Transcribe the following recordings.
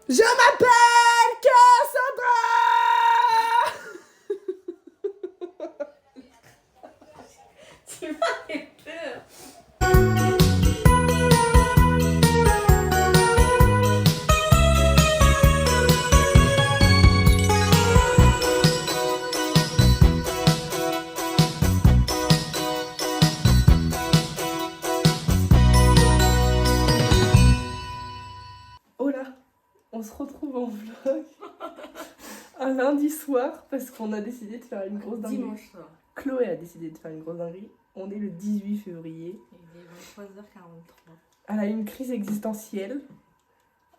Je m'appelle Cassandra. Tu m'as fait peur. Oh là, on se retrouve en vlog un lundi soir parce qu'on a décidé de faire une grosse dinguerie. Dimanche soir. Chloé a décidé de faire une grosse dinguerie. On est le 18 février. Il est 23h43. Elle a une crise existentielle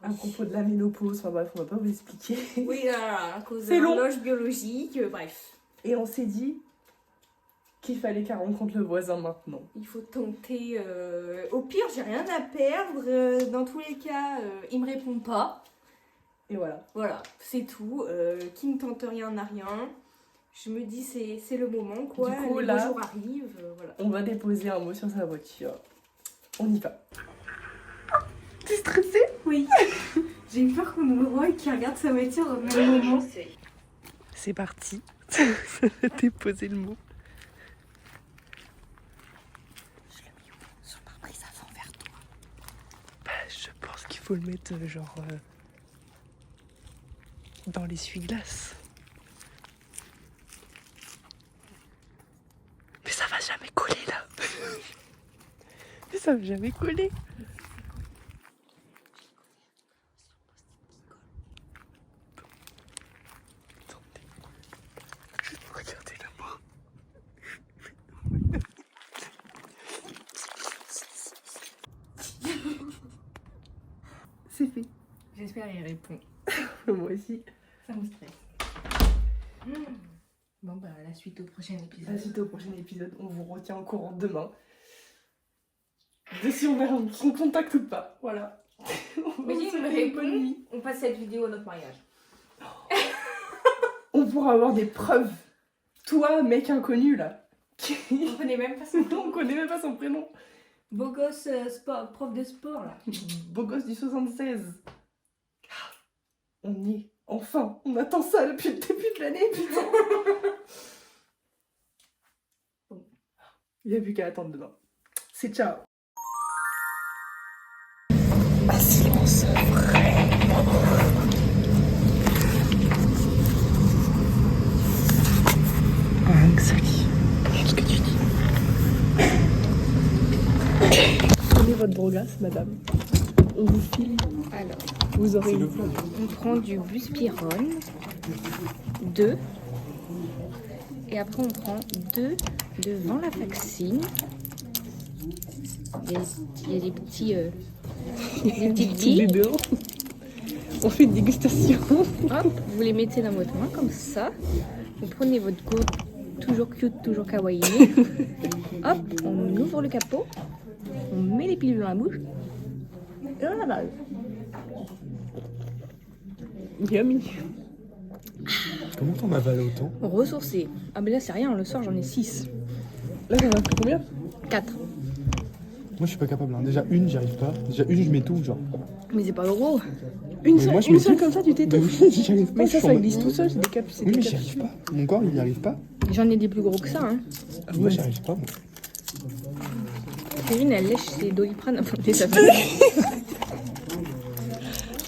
à propos de la ménopause. Enfin bref, on va pas vous expliquer. Oui, là, à cause de C'est long. l'horloge biologique, bref. Et on s'est dit qu'il fallait qu'elle rencontre le voisin maintenant. Il faut tenter. Au pire, j'ai rien à perdre. Dans tous les cas, il me répond pas. Et voilà. Voilà, c'est tout. Qui ne tente rien n'a rien. Je me dis, c'est le moment, quoi. Du coup, les là, beaux jours arrivent. Voilà. On va déposer un mot sur sa voiture. On y va. T'es stressée? Oui. J'ai peur qu'on nous voie et qu'il regarde sa voiture au même moment. C'est parti. Déposer le mot. Je le mets sur le pare-brise avant vers toi. Bah, je pense qu'il faut le mettre genre dans l'essuie-glace. Mais ça va jamais coller là. Mais ça va jamais coller. Attendez. Juste pour regarder le mot. C'est fait. J'espère qu'il répond. Moi aussi. Ça me stresse. Bon, bah, la suite au prochain épisode. La suite au prochain épisode, on vous retient au courant demain. De si on a son contact ou pas. Voilà. Mais si On se il me fait une bonne répond, nuit. on passe cette vidéo à notre mariage. On pourra avoir des preuves. Toi, mec inconnu là. On connaît même pas son nom. On connaît même pas son prénom. Beau gosse prof de sport, là. Beau gosse du 76. On y est. Enfin, on attend ça depuis le début de l'année, putain. Bon. Il n'y a plus qu'à attendre demain. C'est ciao. Un silence vrai. Sally, qu'est-ce que tu dis? Prenez votre drogasse, madame. On vous file. Alors, Vous aurez une on prend du buspirone, 2. Et après, on prend 2 devant la vaccine. Il y a des petits... des petits billes. bébés. On fait une dégustation. Hop, vous les mettez dans votre main comme ça. Vous prenez votre gourde, toujours cute, toujours kawaii. Hop, on ouvre le capot. On met les pilules dans la bouche. Et on avale. Yummy. Comment t'en avales autant? Ressourcer. Ah mais là c'est rien, le soir j'en ai 6. Là, ça m'a pris combien? 4. Moi je suis pas capable, hein. Déjà une j'y arrive pas. Déjà une je m'étouffe genre. Mais c'est pas gros. Une Mais seule, moi, je une seule m'étouffe. comme ça, tu Mais t'étouffes. oui, j'y arrive pas. Mais je ça, suis en ça mode- glisse tout seul, c'est des cap. C'est Oui des mais j'y cap- arrive pas. Mon corps il n'y arrive pas. J'en ai des plus gros que ça. Hein. Moi j'y arrive pas. Moi. Kevin elle lèche ses doliprane avant de les avaler.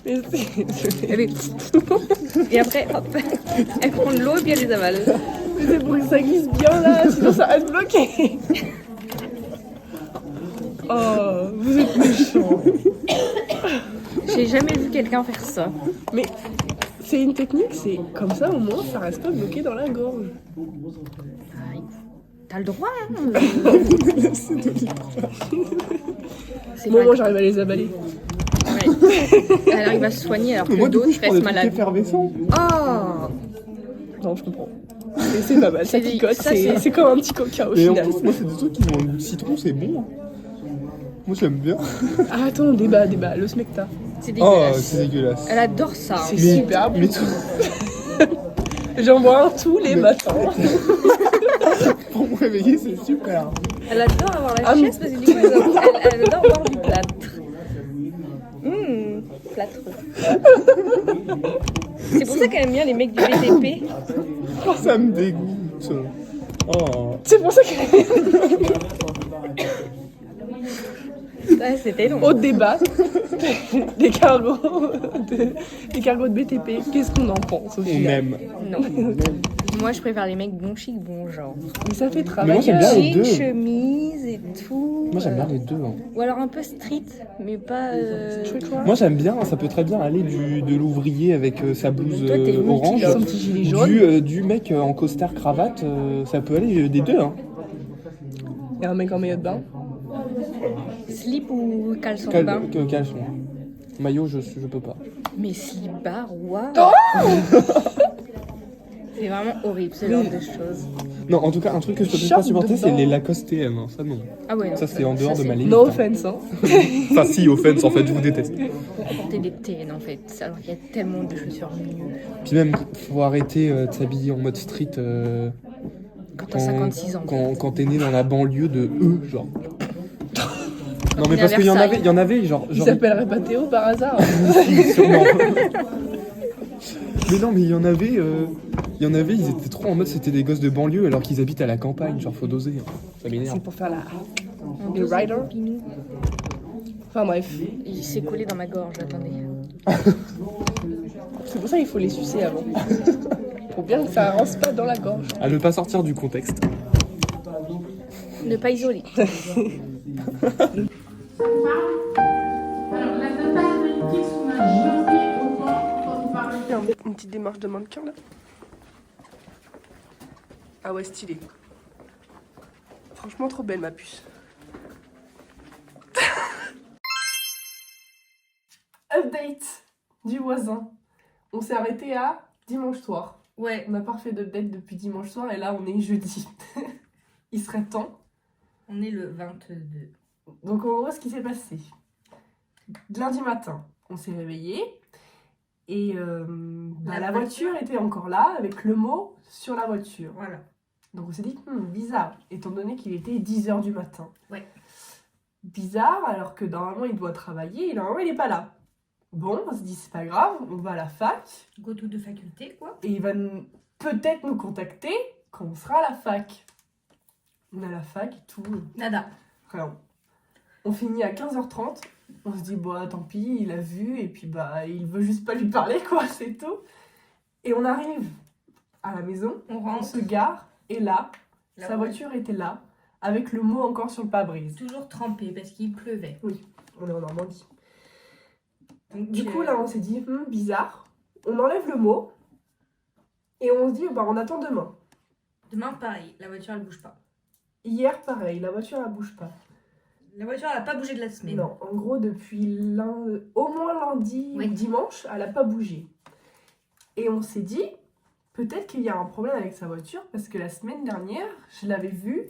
Mais c'est- Elle est- Et après hop, elle prend de l'eau et puis elle les avale. mais c'est pour que ça glisse bien là, sinon ça va te bloquer. Oh, vous êtes méchants. J'ai jamais vu quelqu'un faire ça. Mais c'est une technique, c'est comme ça au moins ça reste pas bloqué dans la gorge. Ah, t'as le droit hein. C'est Bon, pas moi j'arrive à les avaler. Ouais. Elle arrive à se soigner alors Mais que moi du coup d'autres je prends des restent trucs malades. effervescents. Oh Non, je comprends. Mais c'est pas mal, ça C'est des- picote, ça, c'est c'est- c'est comme un petit coca au Mais en final. plus moi c'est des trucs qui ont un goût de citron, c'est bon. Hein. Moi j'aime bien. Ah, attends, débat, le smecta. C'est Oh dégueulasse. c'est dégueulasse. Elle adore ça. hein. C'est super bon. Mais tout... J'en bois un tous les Mais- matins. Pour me réveiller c'est super. Elle adore avoir la Ah, chaise parce que du coup elle adore boire du plâtre. plâtreux. C'est pour ça qu'elle aime bien les mecs du BTP. Oh, ça me dégoûte. Oh. C'est pour ça qu'elle Ouais, c'était long. au débat des cargos de BTP. Qu'est-ce qu'on en pense au On final? aime. Non. Moi, je préfère les mecs bon chic, bon genre. Mais ça fait Mais travail. moi, j'aime bien les Chic, deux. chemise et tout. Moi j'aime bien les deux. Hein. Ou alors un peu street, mais pas. Moi j'aime bien, ça peut très bien aller de l'ouvrier avec sa blouse Toi, t'es orange, Son petit gilet jaune. du mec en costard cravate, ça peut aller des deux. Hein. Et un mec en maillot de bain. Slip ou caleçon de bain. Caleçon. Maillot, je peux pas. Mais slip bar, waouh. C'est vraiment horrible ce genre de choses. Non, en tout cas, un truc que je peux Short pas supporter, de c'est bain. les Lacoste TM. Hein. Ça non. Ah ouais, non, Ça c'est en dehors de ma limite. No hein. offense, hein. Enfin si, offense en fait, je vous déteste. Faut porter des TN en fait, alors qu'il y a tellement de chaussures nulles. Puis même, faut arrêter de s'habiller en mode street Quand t'as 56 ans. quand t'es né dans la banlieue de genre. Non mais t'es à parce qu'il Versailles. y en avait genre Il s'appellerait pas Théo par hasard. sûrement. Mais non, mais il y en avait, ils étaient trop en mode c'était des gosses de banlieue alors qu'ils habitent à la campagne, genre faut doser, hein. Ça m'énerve. C'est pour faire la. On Les dose riders. le pinou. Enfin bref. Il s'est collé dans ma gorge, attendez. C'est pour ça qu'il faut les sucer avant. Pour bien que ça avance pas dans la gorge. À ne pas sortir du contexte. Ne pas isoler. Alors, la totale de qui sont janvier au vent quand vous parlez. Il y a une petite démarche de mannequin là. Ah ouais, stylé. Franchement, trop belle ma puce. Update du voisin. On s'est arrêté à dimanche soir. Ouais, On n'a pas refait d'update depuis dimanche soir et là on est jeudi. Il serait temps. on est le 22. Donc en gros, ce qui s'est passé. Lundi matin, on s'est réveillé et la voiture était encore là avec le mot sur la voiture. Voilà. Donc on s'est dit, bizarre, étant donné qu'il était 10h du matin. Ouais. Bizarre, alors que normalement il doit travailler et normalement il n'est pas là. Bon, on se dit, c'est pas grave, on va à la fac Go to de faculté, quoi. et il va peut-être nous contacter quand on sera à la fac. On est à la fac et tout. Nada. Rien. On finit à 15h30. On se dit, bah tant pis, il a vu et puis bah il veut juste pas lui parler, quoi, c'est tout. Et on arrive à la maison, On on rentre. se gare et là, La sa voiture était là, avec le mot encore sur le pare-brise. Toujours trempé parce qu'il pleuvait. On est en Normandie. Donc, Du coup, là, on s'est dit, bizarre. On enlève le mot et on se dit, bah on attend demain. Demain, pareil, la voiture elle bouge pas. Hier, pareil, la voiture, elle bouge pas. La voiture elle a pas bougé de la semaine. Non, en gros, depuis au moins lundi Oui. ou dimanche, elle n'a pas bougé. Et on s'est dit, peut-être qu'il y a un problème avec sa voiture, parce que la semaine dernière, je l'avais vue,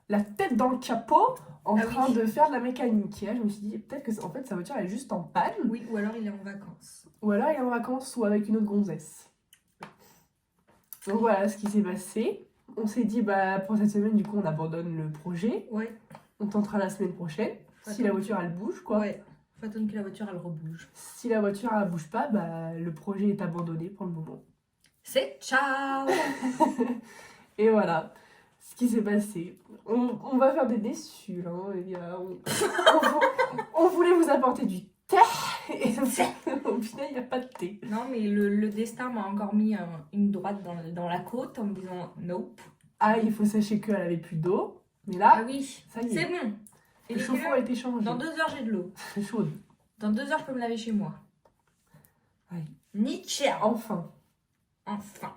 la tête dans le capot, en Ah train oui. de faire de la mécanique. Et là, je me suis dit, peut-être que en fait, sa voiture, elle est juste en panne, Oui, ou alors il est en vacances. ou alors il est en vacances, ou avec une autre gonzesse. Donc voilà ce qui s'est passé. On s'est dit, bah pour cette semaine, du coup, on abandonne le projet. Ouais. On tentera la semaine prochaine, si Attends. la voiture, elle bouge, quoi. Ouais. Faut attendre que la voiture elle rebouge. Si la voiture ne bouge pas, bah, le projet est abandonné pour le moment. C'est ciao. Et voilà ce qui s'est passé. On va faire des déçus. Là, hein. On voulait vous apporter du thé. Et au final, il n'y a pas de thé. Non mais le destin m'a encore mis une droite dans la côte en me disant nope. Ah, il faut sachez qu'elle avait plus d'eau. Mais Ah là, oui, ça y est. c'est bon. Et Le chauffe-eau a été changé. Dans 2 heures j'ai de l'eau. C'est chaud. Dans 2 heures je peux me laver chez moi. Ouais. Nickel. Enfin. Enfin.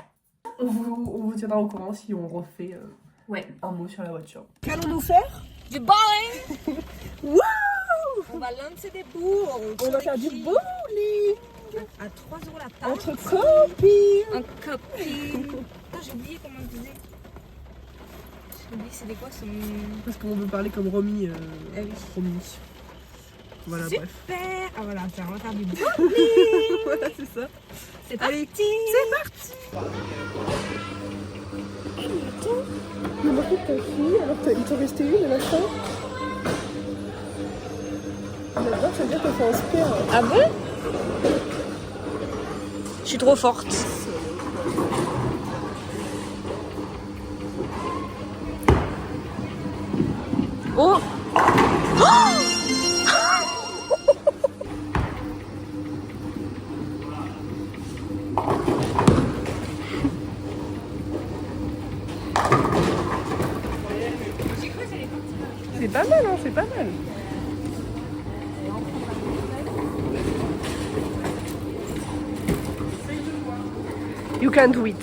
On vous tiendra au courant si on refait Ouais. un mot sur la voiture. Qu'allons-nous faire? Du bowling. On va lancer des boules. On va faire du bowling À 3 € la part. entre copines. Un copine. Putain, j'ai oublié comment on disait. J'ai oublié c'était quoi son... Parce qu'on veut parler comme Romy. Ah oui. Romy. Voilà, bref. Super. Ah voilà, on va faire du bowling. Voilà, c'est ça. C'est parti. Allez, c'est parti. Il manquait de ta fille, alors il t'en restait une à la fin. J'adore, ça veut dire qu'elle fait un spare. Ah bon? Je suis trop forte. Oh! C'est pas mal, hein, c'est pas mal. You can do it.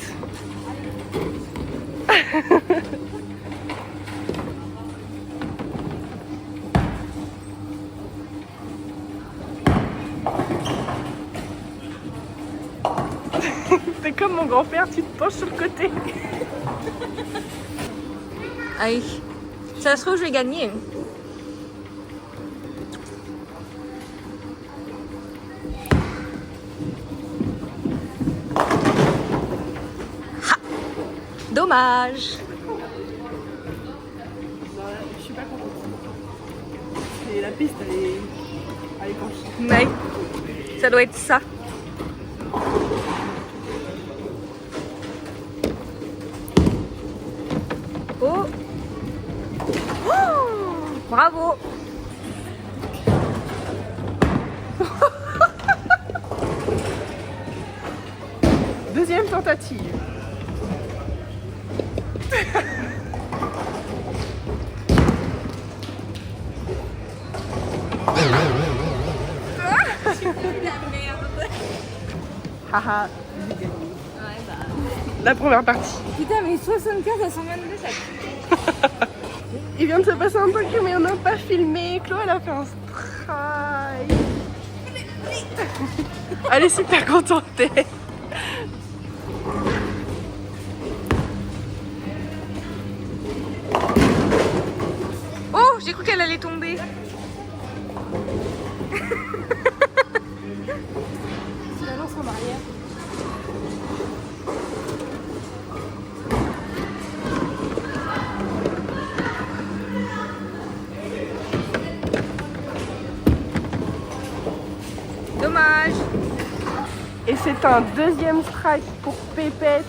T'es comme mon grand-père, tu te penches sur le côté. Aïe. Ça se trouve, je vais gagner. Ha! Dommage. Je suis pas contente. Et la piste, elle est penchée. Mais ça doit être ça. Oh! Oh! Bravo! Deuxième tentative. Haha, j'ai gagné. La première partie. Putain, mais 75 à 122, ça. Il vient de se passer un truc, mais on n'a pas filmé. Chloé, elle a fait un strike. Elle est super contente. Oh, j'ai cru qu'elle allait tomber. Tu la lances en arrière. Dommage. Et c'est un deuxième strike pour Pépette.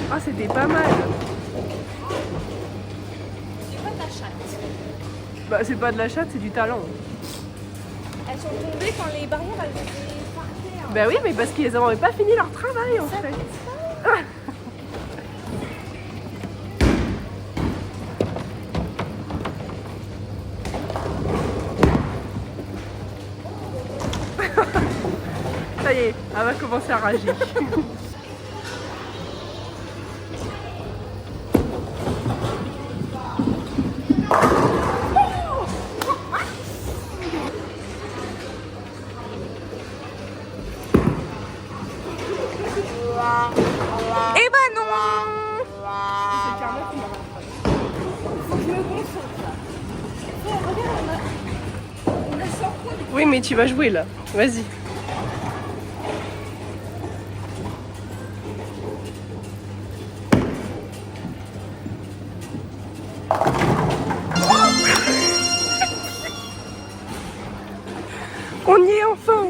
Ah, c'était pas mal. C'est pas de la chatte. Bah, c'est pas de la chatte, c'est du talent. Elles sont tombées quand les barrières elles étaient par terre. Bah oui, mais parce qu'ils n'avaient pas fini leur travail en fait. Ça y est, elle va commencer à rager. Eh ben non. Oui, mais tu vas jouer là. Vas-y. On y est enfin.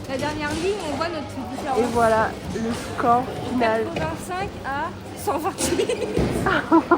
La dernière ligne, on voit notre différence. Et voilà le score final. 85 à 128.